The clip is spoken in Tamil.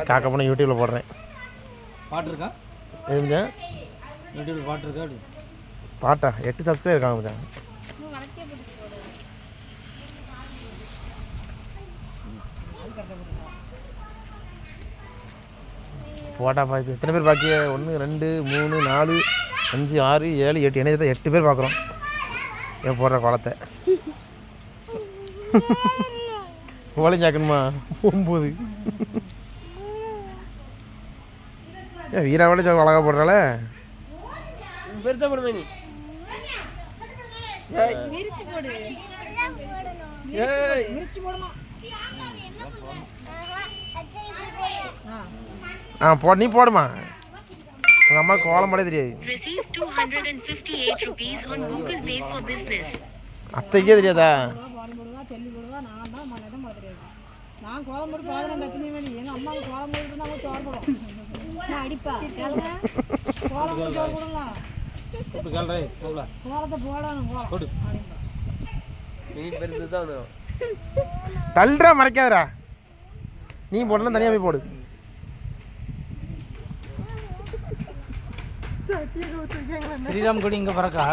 காக்க பண்ண யூடியூப்ல போடுறேன். பாட்டு இருக்கா? எதுங்க யூடியூப்ல பாட்டு இருக்கா? பாட்டா 8 சப்ஸ்கிரைபர் இருக்காங்க மச்சான். போட்டா பார்த்து எத்தனை பேர் பாக்கி? 1 2 3 4 5 6 7 8 என்ன 8 பேர் பார்க்குறோம் என் போடுற குளத்தை. கோழி சாக்கணுமா 9? ஏன் வீராவோட அழகா போடுறால பெருசா போடுமே நீ. விரிச்சு போடு. விரிச்சு போடணும். நீ போடுமா. உங்கள் அம்மா கோலம் போட தெரியாது. அத்தைக்கே தெரியாதா? சொல்லி போடுவா. நான் தான் மனதை போட தெரியாது. நான் கோலம் போட்டு பார்க்குறேன் தத்தினி வேணி. எங்கள் அம்மாவுக்கு கோலம் போட்டு இருந்தால் அவங்க சோறு போடும். நான் அடிப்பா கேளுங்க. கோலம் போட்டு சோறு போடலாம். கோலத்தை போடணும். கோலம் பெருசு தான் தள்ளுறா மறைக்காதரா. நீ போடலாம் தனியாக போய் போடு. ஸ்ரீராம் கொடி இங்கே பறக்கா?